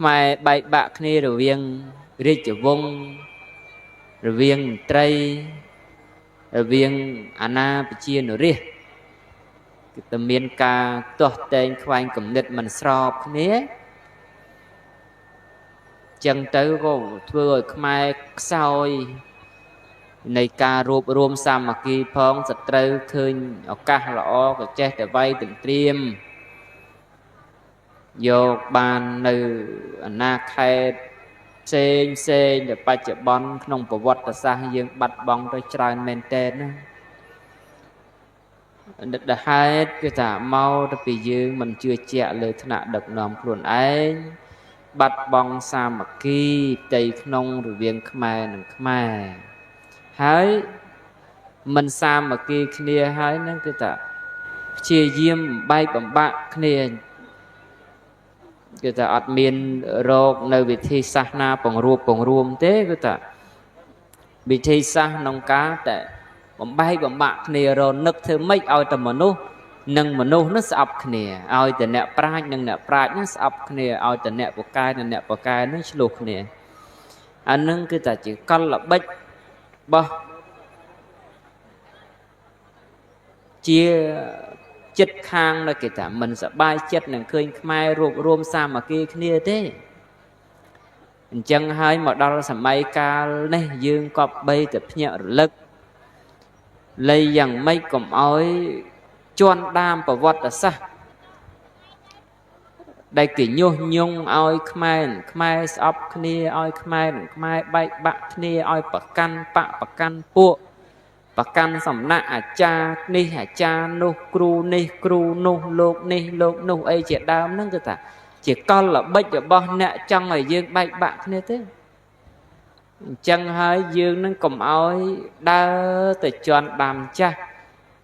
ខ្មែរបែកបាក់គ្នារវាងរាជវង្សរវាងមន្ត្រីរវាងអាណាប្រជានរាស្ត្រគឺតែមានការទាស់តែងខ្វែងគំនិតមិនស្របគ្នាចឹងទៅក៏ធ្វើឲ្យខ្មែរខ្សោយនៃការរួបរวมសាមគ្គីផងសត្រូវឃើញឱកាសល្អក៏ចេះតែវាយទន្ទ្រាមយកបាននៅអាណាខេត្តផ្សេងដែលបច្ចុប្បន្នក្នុងប្រវត្តិសាស្ត្រយើងបាត់បង់ទៅច្រើនមែនទែនណាដែលហេតុគឺថាមកទៅពីយើងមិនជឿជាក់លើឋានៈដឹកនាំខ្លួនឯងបាត់បង់សាមគ្គីផ្ទៃក្នុងរវាងខ្មែរនិងខ្មែរហើយមិនសាមគ្គីគ្នាហើយនឹងគឺថាព្យាយាមបែកបំបាក់គ្នាគឺថាអត់មានរោគនៅវិធីសាសនាពង្រួមទេគឺថាវិធីសាសក្នុងការតែបំបែកបំបាក់គ្នារនឹកធ្វើម៉េចឲ្យតែមនុស្សនិងមនុស្សនោះស្អប់គ្នាឲ្យតែអ្នកប្រាជ្ញនិងអ្នកប្រាជ្ញនោះស្អប់គ្នាឲ្យតែអ្នកពូកែនិងអ្នកពូកែនោះឆ្លោះគ្នាអានឹងគឺថាជាកលល្បិចរបស់ជាចិត្តខាងដែលគេថាមិនសប្បាយចិត្តនឹងឃើញខ្មែររួបរวมសាមគ្គីគ្នាទេអញ្ចឹងហើយមកដល់សម័យកាលនេះយើងក៏បីតែភ្ញាក់រលឹកលៃយ៉ាងម៉េចកុំឲ្យជន់ដាមប្រវត្តិសាស្ត្រដែលគេញុះញង់ឲ្យខ្មែរស្អប់គ្នាឲ្យខ្មែរនិងខ្មែរបែកបាក់គ្នាឲ្យប្រកាន់បកប្រកាន់ពួកប្រកាន់សំណាក់អាចារ្យនេះអាចារ្យនោះគ្រូនេះគ្រូនោះលោកនេះលោកនោះអីជាដើមហ្នឹងគឺថាជាកលល្បិចរបស់អ្នកចង់ឲ្យយើងបែកបាក់គ្នាទេអញ្ចឹងហើយយើងនឹងកុំឲ្យដើរទៅជន់ដាំចាស់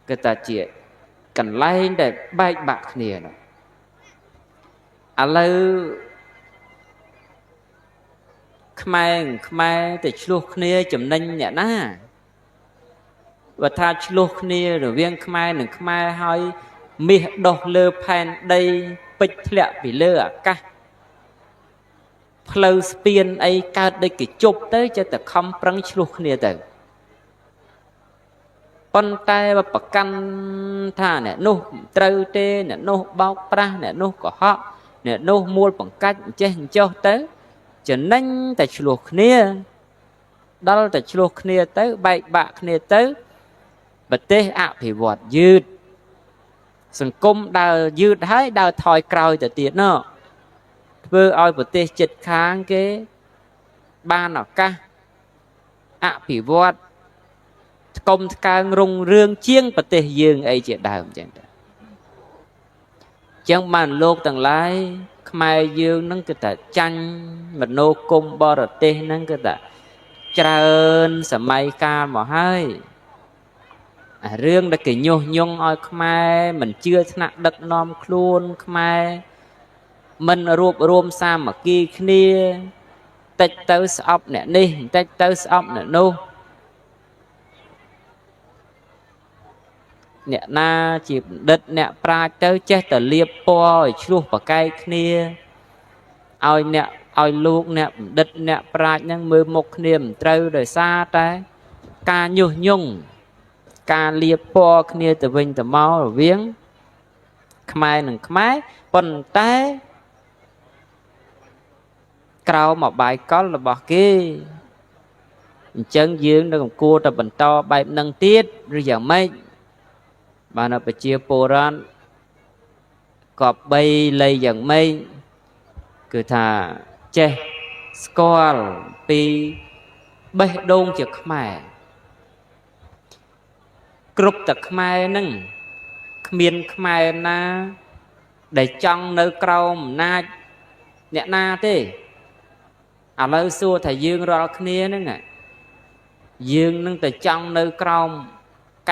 គឺថាជាកន្លែងដែលបែកបាក់គ្នានោះឥឡូវខ្មែរទៅឆ្លោះគ្នាចំណេញអ្នកណាបើថាឆ្លោះគ្នារវាងខ្មែរនិងខ្មែរហើយមាសដុះលើផែនដីពេជ្រធ្លាក់ពីលើអាកាសផ្លូវស្ពានអីកើតដូចគេជប់ទៅចេះតែខំប្រឹងឆ្លោះគ្នាទៅប៉ុន្តែបើប្រកាន់ថាអ្នកនោះត្រូវទេអ្នកនោះបោកប្រាស់អ្នកនោះកុហកអ្នកនោះមួលបង្កាច់អញ្ចេះអញ្ចោះទៅចំណេញតែឆ្លោះគ្នាដល់តែឆ្លោះគ្នាទៅបែកបាក់គ្នាទៅប្រទេសអភិវឌ្ឍយឺតសង្គមដើរយឺតហើយដើរថយក្រោយទៅទៀតណោះធ្វើឲ្យប្រទេសជិតខាងគេបានឱកាសអភិវឌ្ឍថ្កុំថ្កើងរុងរឿងជាងប្រទេសយើងអីជាដើមចឹងទៅចឹងបានលោកទាំងឡាយខ្មែរយើងនឹងគឺថាចាញ់មនោគមបរទេសនឹងគឺថាច្រើនសម័យកាលមកហើយរឿងដែលគេញុះញង់ឲ្យខ្មែរមិនជឿថ្នាក់ដឹកនាំខ្លួនខ្មែរមិនរួបរวมសាមគ្គីគ្នាតិចទៅស្អប់អ្នកនេះតិចទៅស្អប់អ្នកនោះអ្នកណាជាបណ្ឌិតអ្នកប្រាជ្ញទៅចេះតែលៀបពណ៌ឲ្យឆ្លោះប្រកែកគ្នាឲ្យលោកអ្នកបណ្ឌិតអ្នកប្រាជ្ញហ្នឹងមើលមុខគ្នាមិនត្រូវដោយសារតែការញុះញង់ការលៀបពណ៌គ្នាទៅវិញទៅមករវាងខ្មែរនិងខ្មែរប៉ុន្តែក្រោមអបាយកលរបស់គេអញ្ចឹងយើងនឹងគួរតែបន្តបែបនឹងទៀតឬយ៉ាងម៉េចបានប្រជាពលរដ្ឋក៏បីលៃយ៉ាងម៉េចគឺថាចេះស្គាល់ពីបេះដូងជាខ្មែរគ្រប់តែខ្មែរនឹងគ្មានខ្មែរណាដែលចង់នៅក្រោមអំណាចអ្នកណាទេឥឡូវសួរថាយើងរាល់គ្នាហ្នឹងយើងនឹងតែចង់នៅក្រោម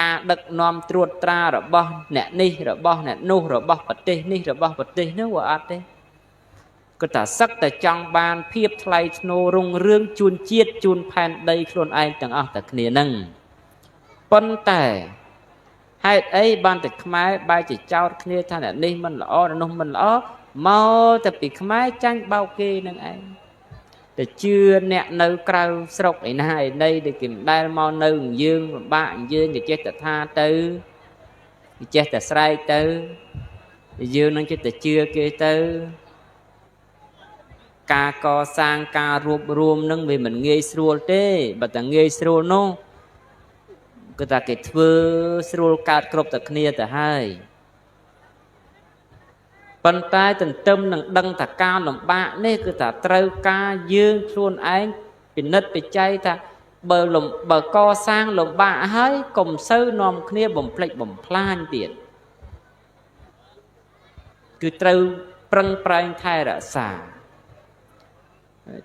ការដឹកនាំត្រួតត្រារបស់អ្នកនេះរបស់អ្នកនោះរបស់ប្រទេសនេះរបស់ប្រទេសនោះអត់ទេគាត់ថាសឹកតែចង់បានភាពថ្លៃថ្នូររុងរឿងជូនជាតិជូនផែនដីខ្លួនឯងទាំងអស់តែគ្នានឹងប៉ុន្តែហេតុអីបានតែខ្មែរបែរជាចោទគ្នាថាអ្នកនេះមិនល្អអ្នកនោះមិនល្អ mau tapi khmai chanh bao kê nâng ấy để chưa nè nâu crau sọc ấy này đây để kiểm đai mau nâu dương bạn dương để chết tha tư chết ta sai tư dương nó chết ta chưa kê tư ca co sang ca ruột ruộng nâng vì mình nghe srul thế bà ta nghe srul nó cứ ta cái thưa srul cát cướp ta khnia ta hai bàn tay tình tâm nâng đăng ta cao làm bạ nè cứ ta trâu ca dương luôn ấy bị nứt bị chay ta bờ co sang làm bạ hơi cùng sâu nòm khnia bầm plek bầm plan tiền cứ trâu prăng prang thay ra xả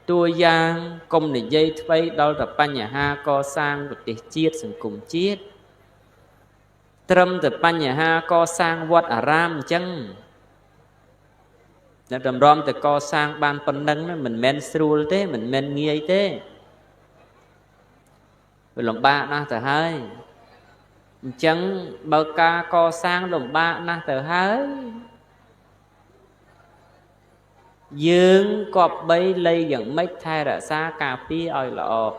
ตัวอย่างกรมนิยายไว้ดาวตะปัญญาก่อสร้างประเทศจีดสังคมจีดตรมตะปัญญาก่อสร้างวัดอารามจังและดำรอมแต่ก่อสร้างบ้านปนดังนั้นมันแมนสรูลเต้มันแมนเงียเต้เป็นลมบ้านะแต่ให้จังเบากาก่อสร้างลมบ้านะแต่ให้dương cọp bay lây dẫn mấy thai ra xa cà phê oi lọ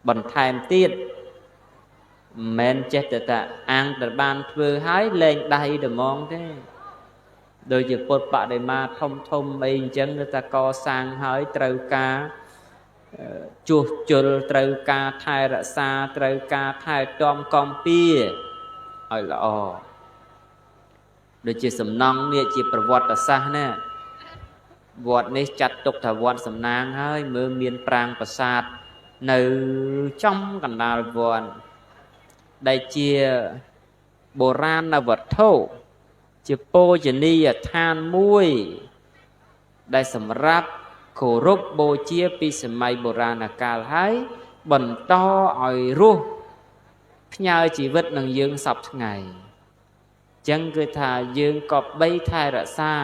bẩn thèm tiết men chết ta ăn từ ban vừa hái lên đây được mong thế đôi giờ bột bạ để mà thông thông bây chân người ta co sang hái trâu cá chuột chuột trâu cá thai ra xa trâu cá thai tom con pia oi lọ đôi giờ sầm nong nè chỉประวัติศาสตร์nèวอดนี้จัดตกถาวรสำนางให้เมื่อเมียนปรางประสาทในจ้องกันดาลวอนได้เจียโบราณนวัตถุเจียโปเจนีทานมุ้ยได้สำรับโครบโบเจียปีสมัยโบราณกาลให้บรรทออ่อยรูพญาชีวิตหนังยืงสับไงจังคือถ่ายยืงกอบใบไทยระซา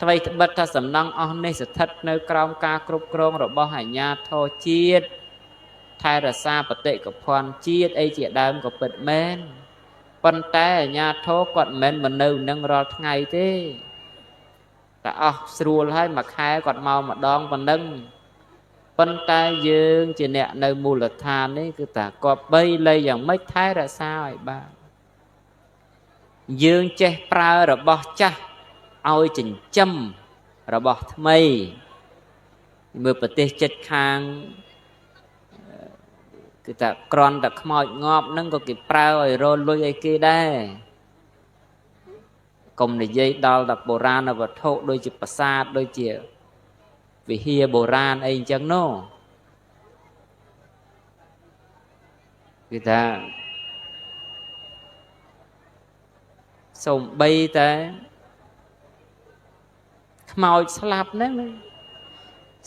ทวีตบัตรสำนักอ่อนในสถัดในกรองกากรุบกรองระบบหายาทอจีดไทยรัสซาปฏิกับพรจีดไอเจียดามกับเปิดแมนปันแต่ยาทอกอดแมนมันนึงนั่งรอไงเต้แต่อ๋อสรูลให้มาแค่กอดเมามาดองปันนึงปันแต่ยืงจีเนี่ยในมูลธานนี่คือแต่กอดใบเลยอย่างไม่ไทยรัสซาไอ้บ้ายืงเจ็บปลาระบบจ้าเอาจินจำระบบทำไมเมื่อประเทศจัดคางคือแต่กรอนแต่ขมอยงอบนั่งก็กิบเปล่าไอ้โรลลุยไอ้กี้ได้กรมในยัยดอลดับโบราณวัตถุโดยจิตประสาทโดยเจียวิเฮียโบราณไอ้จังโน่คือแต่ส่งใบแต่มอยสลับนั่น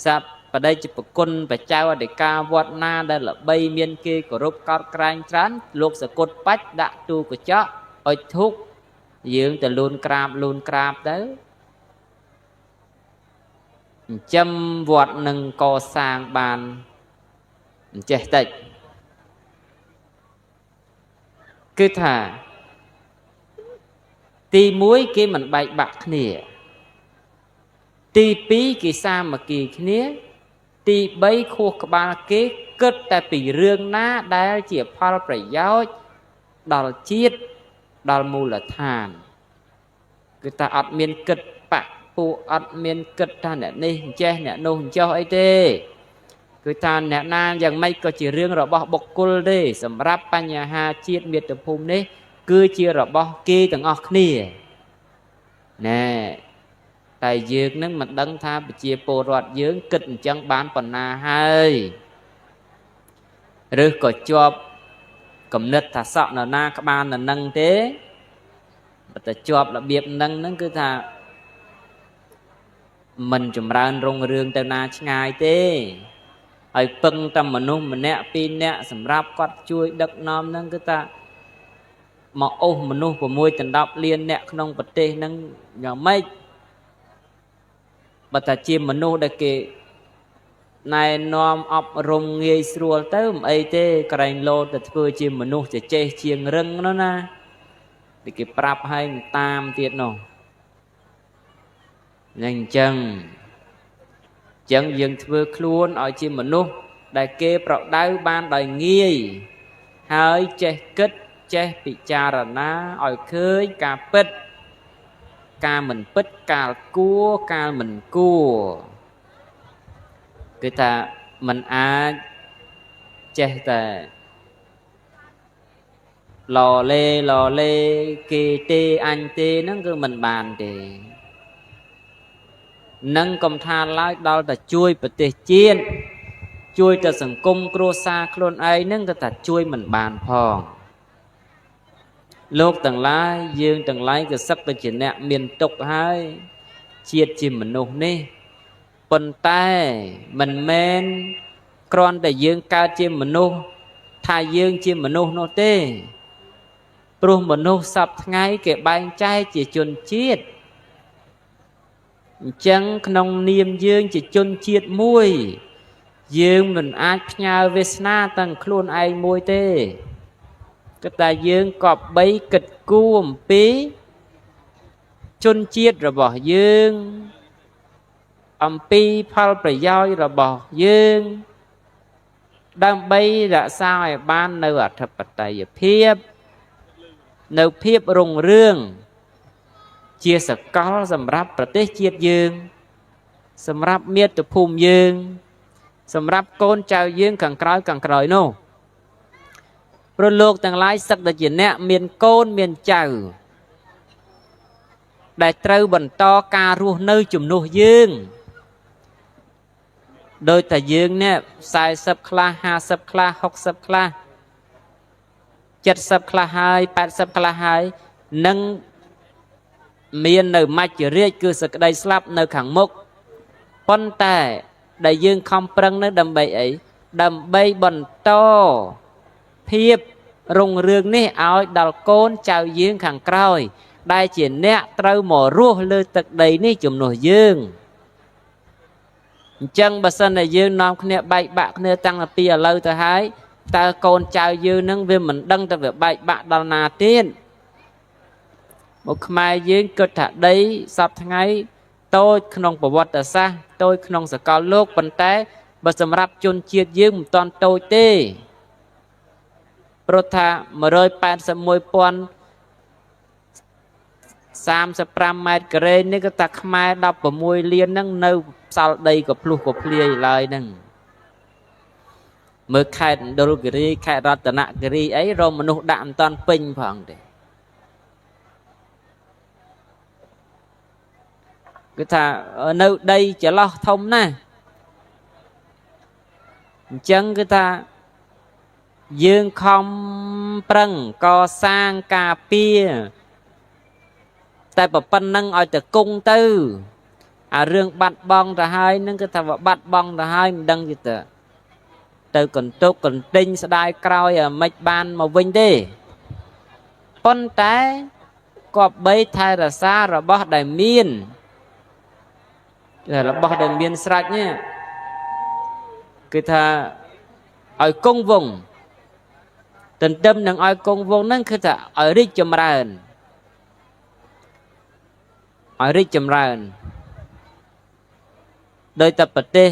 สับประเดี๋ยวจะประคุณประเจ้าเด็กกาวัดนาได้ละใบเมียนกีกรุบกอดกลางชั้นลูกสกุลปัจดะตูกเจาะอ้อยทุกยืงแต่ลูนกราบเด้อจำวัดหนึ่งก่อสร้างบานเจติคือถ้าตีมุ้ยกีมันใบบักเนี่ยตีปีกีซามากีเนี้ยตีใบโคกบาเกเกิดแต่ปีเรื่องหน้าได้เจียพาลประโยชน์ดอลจีดดอลมูลธานคือตาอัดเมียนเกิดปะปูอัดเมียนเกิดท่านเนี่ยนี่เจ้เนี่ยนุ่งเจ้าไอเต้คือท่านเนี่ยนานยังไม่ก็จีเรื่องระบบบกกุลเด้สำหรับปัญญาหาจีดเมียตภูมินี่คือจีระบบกีต่างออกนี่แน่แต่ยืงนั้นมันดังท่าไปเชียโปรดยืงกินจังบ้านปนาให้หรือก็จบกำเนิดถ้าสอบหน้าบ้านนั่งเต้แต่จบระเบียบนั่งคือท่าmình chùm ra rong rương tao na ngay thế ai pưng tâm mà nung mình nè pin nè sầm ráp quạt chui đất nom nâng cái ta mà ô mình nung của môi tận đọc liên nè không bật tê nâng nhỏ mấy bật ta chim mình nung đây kì này nom ọc rong nghe sủa tới ấy thế cái lô ta vừa chim mình nung chỉ chê chiêng rừng nó na để kì prap hay tam tiệt nọ nên chẳng dừng thưa luôn ở chim mà nút đại kê bọc đau ban đời nghi hơi che kết che bị cha ra ná ở khơi cà pít cà mình pít cà cua cà mình cua người ta mình che ta lò lê kê tê anh tê nó cứ mình bàn thì nâng công tha lái đó là chui bật tê chiên chui ta sừng cung cua xa khôn ấy nâng ta chui mình bàn phòng lúc tầng lái dương tầng lái cái sắc ta chỉ nẹ miền tục hai chiết chìm mình nụ nê bần tay mình men con để dương cao chìm mình nụ thà dương chìm mình nụ nô tê pro mình nụ sập ngay cái bàn chai chỉ chuồn chiết chẳng nông niềm dương chỉ chôn chiết muôi dương mình ai nhau về na tầng khôn ai muôi tê cái ta dương cọp bấy kịch cuồng pí chôn chiết rồi bỏ dương pi phal phải doi rồi bỏ dương đang bay đã sao ban nơi ở thập bát tài phiếp nơi phiếp rùng rương chia sẻ có sầm rápประเทศជាតិយើងសម្រាប់មាតុភូមិយើងសម្រាប់កូនចៅយើងខាងក្រោយនោះព្រោះលោកទាំងឡាយសឹកតែជាអ្នកមានកូនមានចៅដែលត្រូវបន្តការរស់នៅជំនួសយើងដោយតែយើងនេះ40ខ្លះ50ខ្លះ60ខ្លះ70ខ្លះហើយ80ខ្លះហើយនឹងមាននៅមច្ចរាជគឺសក្តីស្លាប់នៅខាងមុខប៉ុន្តែដែលយើងខំប្រឹងនៅដើម្បីអីដើម្បីបន្តភាពរុងរឿងនេះឲ្យដល់កូនចៅយើងខាងក្រោយដែលជាអ្នកត្រូវមករស់លើទឹកដីនេះជំនួសយើងអញ្ចឹងបើសិនតែយើងនាំគ្នាបែកបាក់គ្នាតាំងពីឥឡូវទៅហើយតើកូនចៅយើងនឹងវាមិនដឹងទៅវាបែកបាក់ដល់ណាទៀតមកខ្មែរយើងគិតថាដីសពថ្ងៃតូចក្នុងប្រវត្តិសាស្ត្រតូចក្នុងសកលលោកប៉ុន្តែបើសម្រាប់ជនជាតិយើងមិនតាន់តូចទេព្រោះថា181,035 ម៉ែត្រការ៉េនេះក៏ថាខ្មែរ16លានហ្នឹងនៅផ្សល់ដីក៏ភ្លុះក៏ភ្លាយឡើយហ្នឹងមើលខេត្តមណ្ឌលគិរីខេត្តរតនគិរីអីរមមនុស្សដាក់មិនតាន់ពេញផងទេគឺថានៅដីចន្លោះធំណាស់អញ្ចឹងគឺថាយើងខំប្រឹងកសាងការពារតែប៉ុណ្្នឹងឲ្យតែគង់ទៅអារឿងបាត់បង់ទៅហើយនឹងគឺថាបាត់បង់ទៅហើយមិនដឹងទេទៅកន្ទុកកន្ទិញស្ដាយក្រោយអាមិនបានមកវិញទេប៉ុន្តែគប្បីថែរក្សារបស់ដែលមានរបស់ដែលមានស្រេចនេះគឺថាឲ្យគង់វង្សទន្ទឹមនឹងឲ្យគង់វង្សហ្នឹងគឺថាឲ្យរីកចម្រើនដោយតែប្រទេស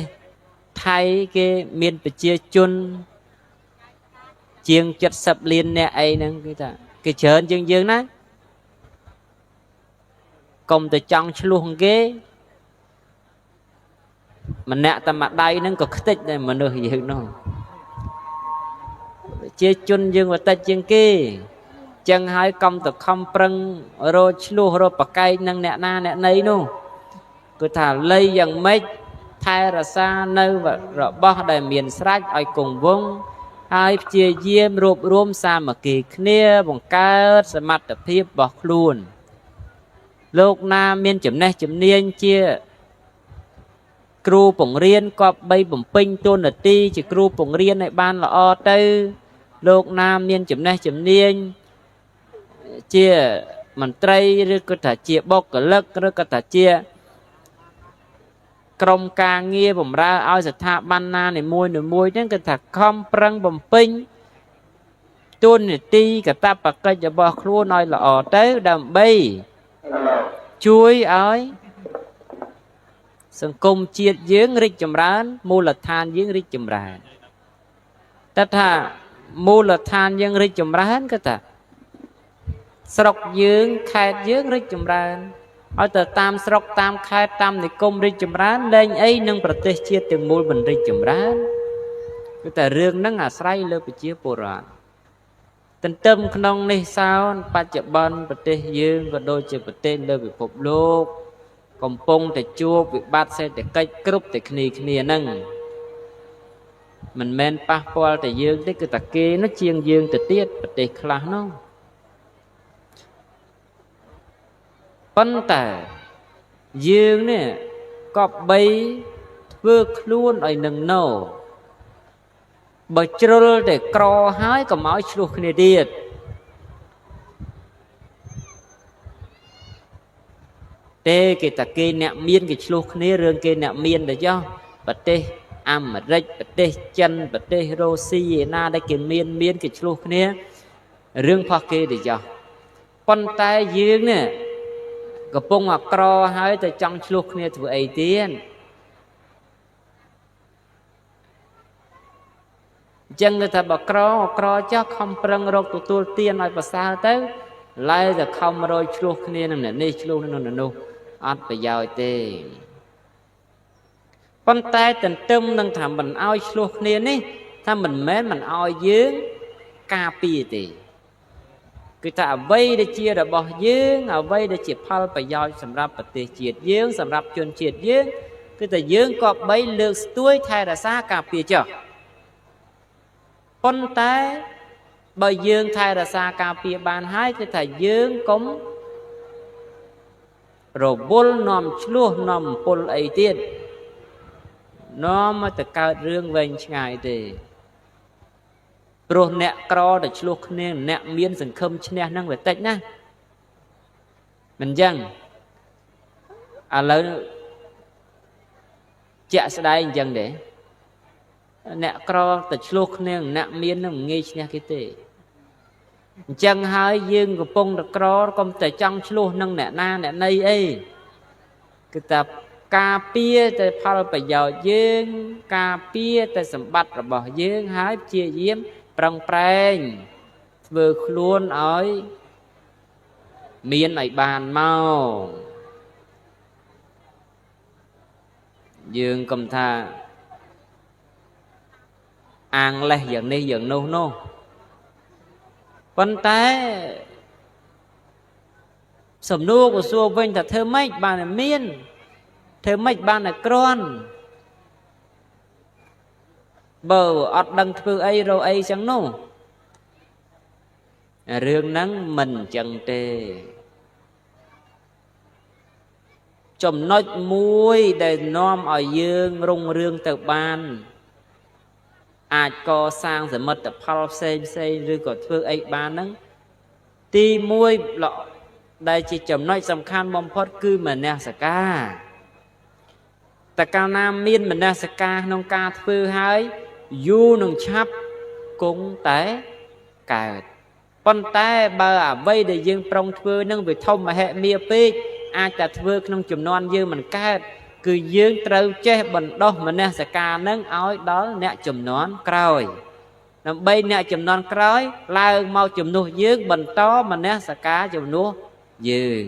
ថៃគេមានប្រជាជនជាង70លានអ្នកអីហ្នឹងគឺថាគេច្រើនជាងយើងណាកុំតែចង់ឆ្លោះគេម្នាក់តែមួយដៃហ្នឹងក៏ខ្ទេចដែរមនុស្សយើងនោះជាជនយើងវតិចជាងគេចឹងហើយកុំតែខំប្រឹងរកឆ្លោះរកប្រកែកនឹងអ្នកណាអ្នកណីនោះគឺថាលៃយ៉ាងម៉េចថែរក្សានៅរបស់ដែលមានស្រេចឲ្យគង់វង្សហើយព្យាយាមរួបរวมសាមគ្គីគ្នាបង្កើតសមត្ថភាពរបស់ខ្លួនលោកណាមានចំណេះជំនាញជាគ្រូបង្រៀនគប្បីបំពេញតួនាទីជាគ្រូបង្រៀនឲ្យបានល្អទៅលោកណាមានចំណេះជំនាញជាមន្ត្រីឬក៏ថាជាបុគ្គលិកឬក៏ថាជាក្រុមការងារបម្រើឲ្យស្ថាប័នណានីមួយហ្នឹងគឺថាខំប្រឹងបំពេញតួនាទីកាតព្វកិច្ចរបស់ខ្លួនឲ្យល្អទៅដើម្បីជួយឲ្យ សង្គមជាតិយើងរីកចម្រើនមូលដ្ឋានយើងរីកចម្រើនតែថាមូលដ្ឋានយើងរីកចម្រើនគឺថាស្រុកយើងខេត្តយើងរីកចម្រើនឲ្យទៅតាមស្រុកតាមខេត្តតាមនិគមរីកចម្រើនលែងអីនឹងប្រទេសជាតិទាំងមូលមិនរីកចម្រើនគឺតែរឿងហ្នឹងអាស្រ័យលើប្រជាពលរដ្ឋទន្ទឹមក្នុងនេះសោនបច្ចុប្បន្នប្រទេសយើងក៏ដូចជាប្រទេសលើពិភពលោកកំពុងតែជួបវិបត្តិសេដ្ឋកិច្ចគ្រប់តែគ្នាហ្នឹងមិនមែនប៉ះពាល់តែយើងទេគឺតែគេនោះជាងយើងទៅទៀតប្រទេសខ្លះនោះប៉ុន្តែយើងនេះក៏បីធ្វើខ្លួនឲ្យនឹងណោបើជ្រុលតែក្រហើយកុំឲ្យឆ្លោះគ្នាទៀតទេគេតាគេអ្នកមានគេឆ្លោះគ្នារឿងគេអ្នកមានទៅចុះប្រទេសអាមេរិកប្រទេសចិនប្រទេសរុស្ស៊ីឯណាដែលគេមានគេឆ្លោះគ្នារឿងផុសគេទៅចុះប៉ុន្តែយើងនេះកំពុងអាក្រហើយទៅចង់ឆ្លោះគ្នាធ្វើអីទៀតចឹងគេថាបើក្រចុះខំប្រឹងរកទទួលទានឲ្យប្រសើរទៅឡើយតែខំរយឆ្លោះគ្នានឹងនេះឆ្លោះនឹងនោះអត់ប្រយោជន៍ទេប៉ុន្តែទន្ទឹមនឹងថាមិនឲ្យឆ្លោះគ្នានេះថាមិនមែនមិនឲ្យយើងការពារទេគឺថាអ្វីដែលជារបស់យើងអ្វីដែលជាផលប្រយោជន៍សម្រាប់ប្រទេសជាតិយើងសម្រាប់ជនជាតិយើងគឺថាយើងក៏បីលើកស្ទួយថែរក្សាការពារចុះប៉ុន្តែបើយើងថែរក្សាការពារបានហើយគឺថាយើងកុំរវល់នាំឆ្លោះនាំពុលអីទៀតនាំមកទៅកើតរឿងវែងឆ្ងាយទេព្រោះអ្នកក្រទៅឆ្លោះគ្នាអ្នកមានសង្ឃឹមឈ្នះហ្នឹងវាតិចណាមិនចឹងឥឡូវជាក់ស្ដែងអញ្ចឹងទេអ្នកក្រទៅឆ្លោះគ្នាអ្នកមាននឹងងាយឈ្នះគេទេអញ្ចឹងហើយយើងកំពុងតែក្រកុំតែចង់ឆ្លោះនឹងអ្នកណាអ្នកណីអីគឺថាការពារតែផលប្រយោជន៍យើងការពារតែសម្បត្តិរបស់យើងហើយព្យាយាមប្រឹងប្រែងធ្វើខ្លួនឲ្យមានឲ្យបានមកយើងកុំថាអាងលេះយ៉ាងនេះយ៉ាងនោះប៉ុន្តែសំណួរក៏សួរវិញថាធ្វើម៉េចបានតែមានធ្វើម៉េចបានតែក្រាន់បើអត់ដឹងធ្វើអីរកអីចឹងនោះរឿងហ្នឹងមិនចឹងទេចំណុចមួយដែលនាំឲ្យយើងរុងរឿងទៅបានអាចកសាងសមិទ្ធផលផ្សេងឬក៏ធ្វើអីបានហ្នឹងទី1ដែលជាចំណុចសំខាន់បំផុតគឺមនសិការតែកាលណាមានមនសិការក្នុងការធ្វើហើយយូរនឹងឆាប់គង់តែកើតប៉ុន្តែបើអ្វីដែលយើងប្រុងធ្វើនឹងវាធំមហិមាពេកអាចតែធ្វើក្នុងចំនួនយើងមិនកើតគឺយើងត្រូវចេះបណ្ដោះមនសិការនឹងឲ្យដល់អ្នកចំនួនក្រោយដើម្បីអ្នកចំនួនក្រោយឡើងមកជំនួសយើងបន្តមនសិការជំនួសយើង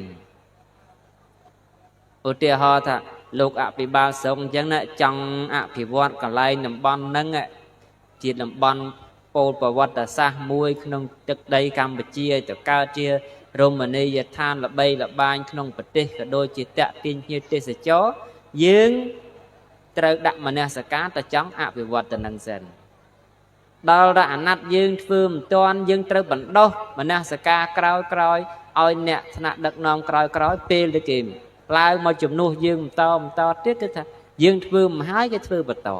ឧទាហរណ៍ថាលោកអភិបាលស្រុកអញ្ចឹងណាចង់អភិវឌ្ឍកន្លែងតំបន់ហ្នឹងជាតំបន់ពោលប្រវត្តិសាស្ត្រមួយក្នុងទឹកដីកម្ពុជាឲ្យទៅកើតជារមណីយដ្ឋានល្បីល្បាញក្នុងប្រទេសក៏ដូចជាតាក់ទាញភ្ញៀវទេសចរយើងត្រូវដាក់មនសិការទៅចង់អភិវឌ្ឍទៅនឹងសិនដល់តែអាណត្តិយើងធ្វើមិនទាន់យើងត្រូវបណ្ដោះមនសិការក្រោយឲ្យអ្នកថ្នាក់ដឹកនាំក្រោយពេលទៅគេឡើងមកជំនួសយើងបន្តទៀតគឺថាយើងធ្វើមិនហើយគេធ្វើបន្ត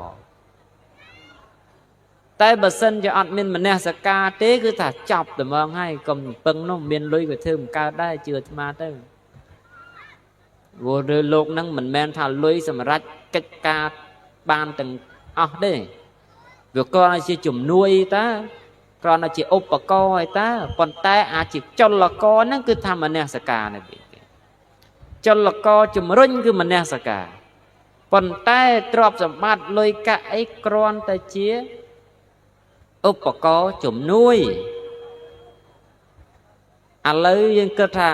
តែបើសិនជាអត់មានមនសិការទេគឺថាចប់តែហ្មងហើយកុំពឹងនោះមានលុយក៏ធ្វើមិនកើតដែរជឿអាត្មាទៅព្រោះលើលោកហ្នឹងមិនមែនថាលុយសម្រាប់កិច្ចការបានទាំងអស់ទេវាគ្រាន់តែជាជំនួយតាគ្រាន់តែជាឧបករណ៍ឯតាប៉ុន្តែអាចជាចលករហ្នឹងគឺថាមនសិការនេះចលករជំរុញគឺមនសិការ ប៉ុន្តែទ្រព្យសម្បត្តិលុយកាក់អីគ្រាន់តែជាឧបករណ៍ជំនួយឥឡូវយើងគិតថា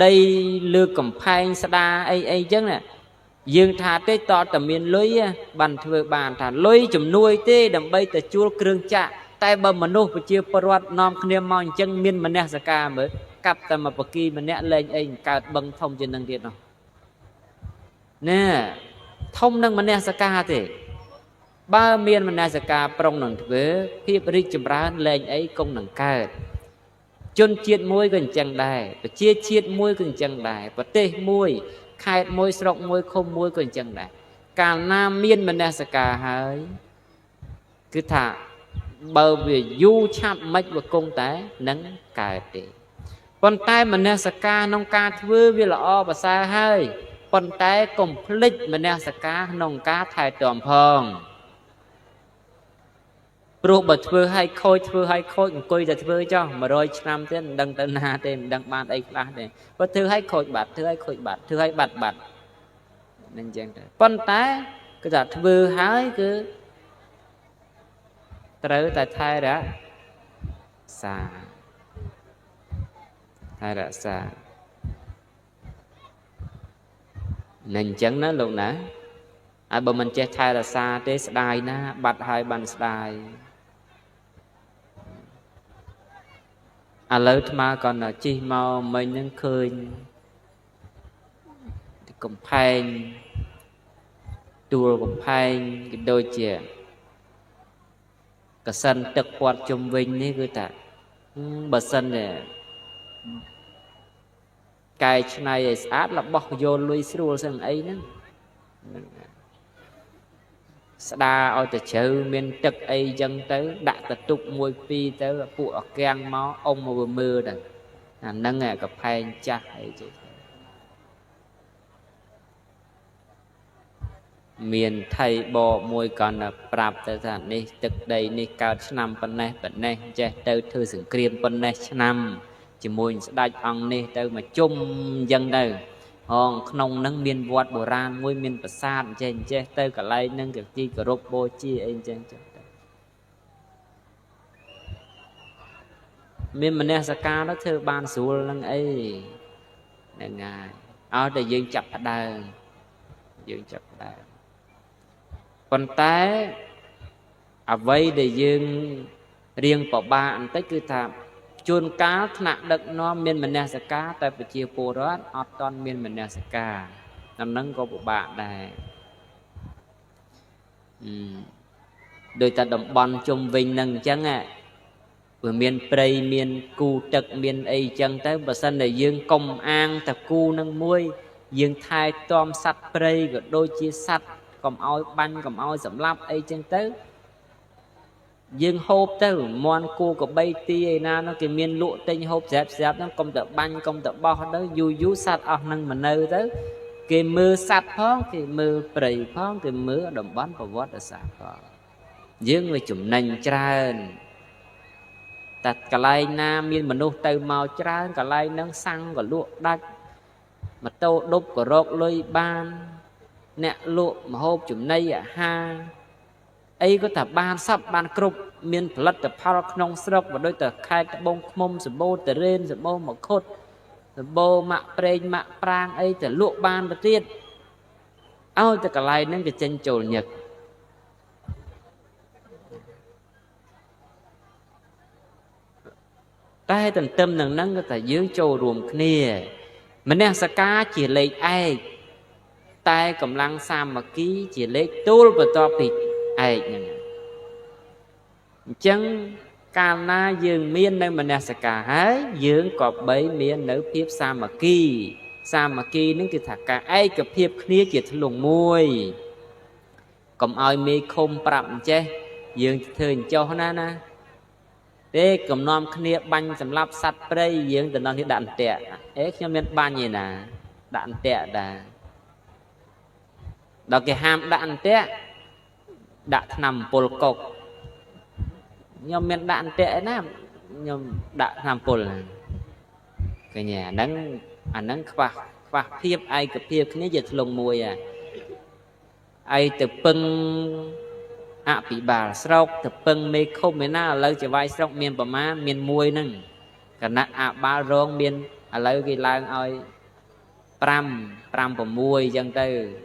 ដីលើកំផែងស្ដាអីអីចឹងណាយើងថាទេតតែមានលុយបានធ្វើបានថាលុយជំនួយទេដើម្បីតែជួលគ្រឿងចាក់តែបើមនុស្សប្រជាពលរដ្ឋនាំគ្នាមកអញ្ចឹងមានមនសិការមើលកាប់តែមកបកីម្នាក់លែងអីកើតបឹងធំជាងនឹងទៀតនោះណែធំនឹងមនសិការទេបើមានមនសិការប្រុងនឹងធ្វើភាពរីកចម្រើនលែងអីគង់នឹងកើតជនជាតិមួយក៏អញ្ចឹងដែរប្រជាជាតិមួយក៏អញ្ចឹងដែរប្រទេសមួយខេត្តមួយស្រុកមួយឃុំមួយក៏អញ្ចឹងដែរកាលណាមានមនសិការហើយគឺថាបើវាយូរឆាប់មិនវាគង់តែនឹងកើតទេប៉ុន្តែមនសិការក្នុងការធ្វើវាល្អប្រសើរហើយប៉ុន្តែកុំភ្លេចមនសិការក្នុងការថែទាំផងព្រោះបើធ្វើឲ្យខូចអង្គុយតែធ្វើចុះ100ឆ្នាំទៀតមិនដឹងទៅណាទេមិនដឹងបានអីខ្លះទេព្រោះធ្វើឲ្យខូចបាត់ធ្វើឲ្យខូចបាត់ធ្វើឲ្យបាត់នឹងអញ្ចឹងទៅប៉ុន្តែគឺថាធ្វើហើយគឺត្រូវតែថែរក្សានឹងអញ្ចឹងណាលោកណាហើយបើមិនចេះថែរក្សាទេស្ដាយណាបាត់ហើយបានស្ដាយឥឡូវថ្មcònជិះមកមិញនឹងឃើញកំផែងទួលកំផែងក៏ដូចជាកសិនទឹកព័ទ្ធជុំវិញនេះគឺថាបើសិនកែច្នៃឲ្យស្អាតរបស់យកលុយស្រួលសឹងអីហ្នឹងស្ដាឲ្យទៅជ្រៅមានទឹកអីចឹងទៅដាក់ទៅទុក1 2ទៅពួកអកាំងមកអុំមកមើលទៅអាហ្នឹងកផែងចាស់អីចឹងមានថៃបកមួយគាត់ប្រាប់ទៅថានេះទឹកដីនេះកើតឆ្នាំប៉ុណ្ណេះចេះទៅធ្វើសង្គ្រាមប៉ុណ្ណេះឆ្នាំជាមួយស្ដេចអង្គនេះទៅមកជុំអញ្ចឹងទៅក្នុងហ្នឹងមានវត្តបុរាណមួយមានប្រាសាទចេះទៅកន្លែងហ្នឹងគេទីគោរពបូជាអីអញ្ចឹងទៅមានមនសិការទៅធ្វើបានស្រួលហ្នឹងអីហ្នឹងហើយឲ្យតែយើងចាប់ផ្ដើមប៉ុន្តែអ្វីដែលយើងរៀងពិបាកបន្តិចគឺថាជួនកាលថ្នាក់ដឹកនាំមានមនសិការតែប្រជាពលរដ្ឋអត់ទាន់មានមនសិការអាហ្នឹងក៏ពិបាកដែរដោយតែតំបន់ជុំវិញហ្នឹងអញ្ចឹងវាមានព្រៃមានគូទឹកមានអីអញ្ចឹងទៅបើសិនតែយើងកុំអាងតែគូនឹងមួយយើងថែទាំសត្វព្រៃក៏ដូចជាសត្វកុំឲ្យបាញ់កុំឲ្យសម្លាប់អីចឹងទៅយើងហូបទៅមន់គូកបីទីឯណានោះគេមានលក់ទិញហូបស្រាប់ហ្នឹងកុំតែបាញ់កុំតែបោះទៅយូរសត្វអស់ហ្នឹងមកនៅទៅគេមើលសត្វផងគេមើលព្រៃផងគេមើលតំបន់ប្រវត្តិសាស្ត្រផងយើងវាចំណេញច្រើនតែកន្លែងណាមានមនុស្សទៅមកច្រើនកន្លែងហ្នឹងសាំងក៏លក់ដាច់ម៉ូតូដប់ក៏រកលុយបានអ្នកលក់ម្ហូបចំណីអាហារអីក៏ថាបានសពបានគ្រប់មានផលិតផលក្នុងស្រុកក៏ដូចតែខេត្តត្បូងឃ្មុំសម្បូរតរេនសម្បូរមកខុតសម្បូរម៉ាក់ប្រេងម៉ាក់ប្រាងអីទៅលក់បានទៅទៀតឲ្យតែកន្លែងហ្នឹងគេចេញចូលញឹកតែទន្ទឹមនឹងហ្នឹងគឺថាយើងចូលរួមគ្នាមនសិការជាលេខឯកតែកម្លាំងសាមគ្គីជាលេខទូលបន្ទាប់ពីឯកហ្នឹងអញ្ចឹងកាលណាយើងមាននៅមនសិការហើយយើងក៏បីមាននៅភាពសាមគ្គីហ្នឹងគឺថាការឯកភាពគ្នាជាធ្លុងមួយកុំឲ្យមេឃុំប្រាប់អញ្ចេះយើងធ្វើអញ្ចោះណាទេកំណំគ្នាបាញ់សម្លាប់សត្វព្រៃយើងទៅដល់នេះដាក់អន្ទាក់ខ្ញុំមានបាញ់ឯណាដាក់អន្ទាក់ដែរដល់គេហាមដាក់អន្ទាក់ដាក់ថ្នាំពុលកុកខ្ញុំមានដាក់អន្ទាក់ឯណាខ្ញុំដាក់ថ្នាំពុលឃើញអាហ្នឹងខ្វះភាពឯកភាពគ្នាជាធ្លុងមួយ ai từ pưng bị bà sọc từ pưng mê không mê na lâu chỉ vai sọc miền bờ má miền muôi nưng cả nát ba rong miền lâu cái lang ơi pram bờ muôi dân tư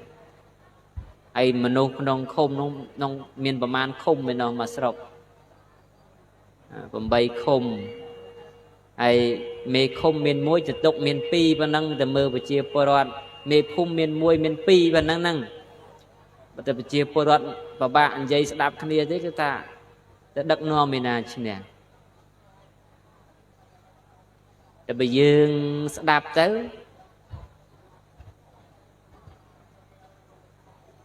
ai mà nông không nông miền bờ man không mê nông mà sọc bờ bay không ai mê không miền muôi chỉ tục miền pi và nâng từ mưa và chia porot mê phum miền muôi miền pi và nâng và từ chia porot và bạn dây sẽ đạp kia thế chúng ta đã đắc no miền nào chứ nè để bây giờ sẽ đạp tới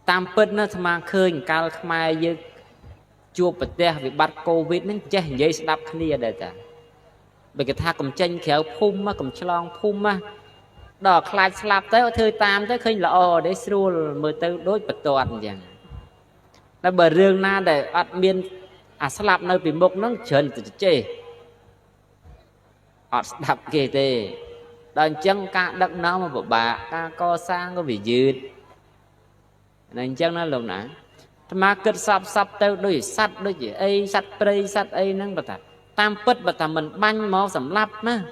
tam pân nó mà khơi cao mai như chua bật te vì bắt covid nó chết dây sẽ đạp kia đây ta bởi cái tha cầm tranh khéo phum á cầm chlong phum á đỏ khai slap tới thôi tam tới khơi là để xua mưa tới đối bật toàn vậy là bờ rương na để admin slap nơi bị mốc nó trơn từ chê đập kì tê đòn chân cả đất nó mà bà ca co sang có bị dứt nên chân nó lồng nè mà kết sắp tới đôi sắt đôi gì ấy sắt prey sắt ấy nó bật tam pất bật mình banh máu sầm lấp mà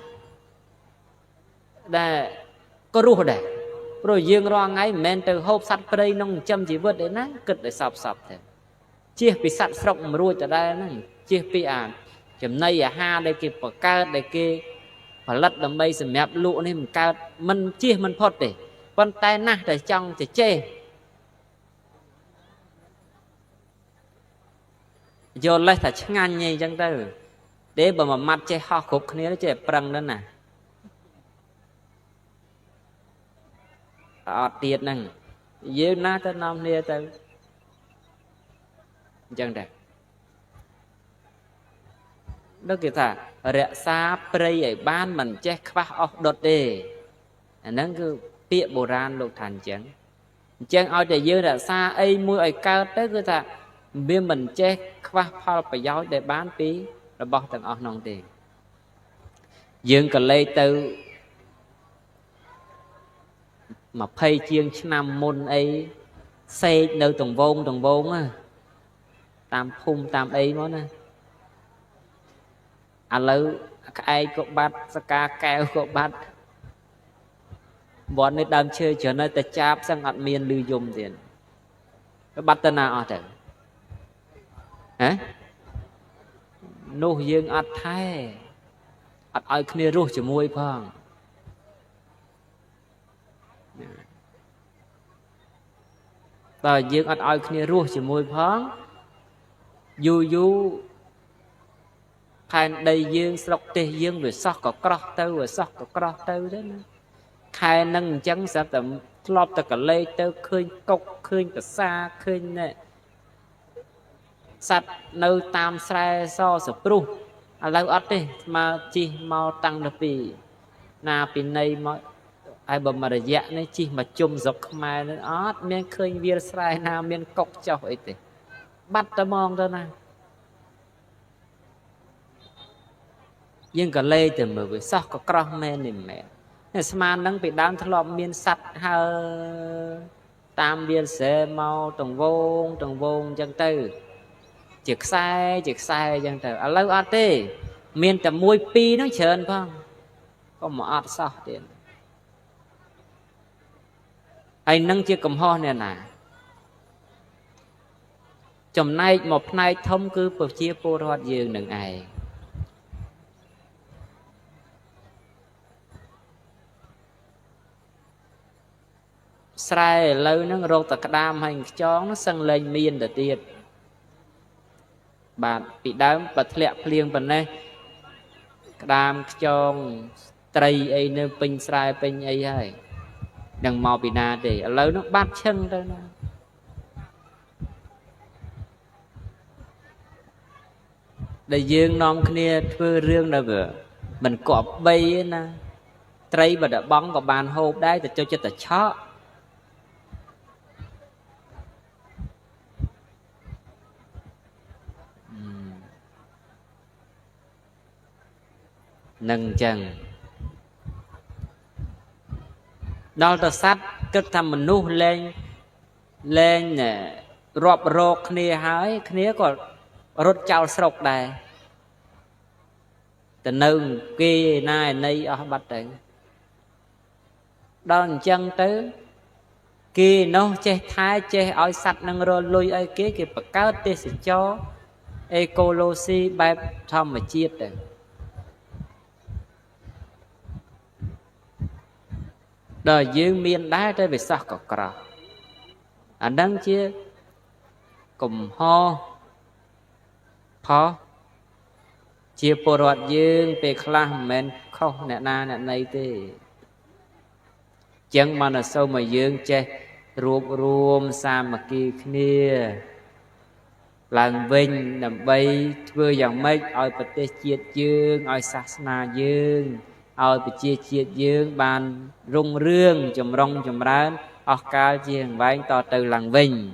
để có ruột để rồi dương ro ngay men từ hộp sắt prey nông châm chỉ vượt đến á kết để sập thế chia bị sắt sọc mà ruột ở đây nó chia bị chấm này ha đây kịp bỏ ca đây kia và lật đầm bay sầm mẹp lụa nên mình cao mình chia mình phật để con tay na để trong để chê vô lấy thật ngang nhây chẳng tới để bà mà mặt chê ho khúc kia nó chê prăng đó nè tiệt nè dư na tới năm nia tới chẳng đẹp đó kìa thà rẽ xa prey ở ban mình che khá ốc đột đề nó cứ bịa bồ ran lục thành chẳng ôi để dư rẽ xa ấy mùi ở cao tới cứ thà biên mình che khá phá bà giáo để bán phí rồi bỏ tầng ốc nông tiền dương cả lây từ mà phây chiên năm môn ấy xây nơi tổng vôn á tam phung tam ấy món nè lâu ai có bắt ca keo có bắt bọn này đang chơi trở nên ta chạp sang ngọt miên lưu dùng tiền cái bắt tên nào ở hả nô dương ắt thay ắt ai kia ruột chỉ môi phong và dương ắt ai kia ruột chỉ môi phong du khai đây dương sọc tê dương về sọc có cọt tơ về sọc có cọt tơ đấy khai nâng chân sẽ tầm lọp ta cả lê tơ khơi cốc khơi cả xa khơi nè sạch nơi tam sai so sập ru lâu ớt đi mà chi mau tăng được vì na pin này mà ai bầm mà để dạ này chi mà chung dọc mai nó ớt miên khơi viên sai na miên cốc cho ấy thì bắt ta mong thôi nè nhưng cả lê từ mười với sao có crom men nè mẹ nên sman đang bị đám thọ miên sạch hơ tam biên xe mau trồng vôn chân tư chiếc sai chân tư ở lâu át đi miên tầm môi pi nó trơn không có một át sao tiền anh nâng chiếc cầm ho nè nè chồng nay một nay thông cứ bậc chia po rót dương đừng ai sai lâu nó rô tạc đam hành chó nó sân lên miên để tiệt bạn bị đám bật lẹ liền bên này đam chong tây ấy nơi pin sai pin ấy hay đừng mò bị na để lâu nó bắt chân đây nè để dương non kia thưa riêng là vừa mình cọp bay nè tây và đã bóng vào bàn hộp đấy để cho ta chó nâng chân đó ta sát kết thăm mình nu lên lên nè rọp rột khnia hái khnia còn rốt chào sọc đài từ nương kia nai nay ở bắt đấy đó chân tới kia nó che thái che oi sạch năng rồi lùi ai kia kịp bậc cao tê sẽ cho ecology bài thầm mà chiết đấy đời dương miền đá tới về sao có cỏ anh đang chia cùng ho ho chia bồ rọt dương về khăn men không nè na nè này thế chẳng mà là sâu mà dương che rùm rùm xa mà kia kia lần vinh nằm bay vừa dòng mấy oi bật tê chiết dương oi sát na dương oi bật chia chiết dương bàn rung rương chùm rong chùm rán oi cao chiên vánh to từ lần vinh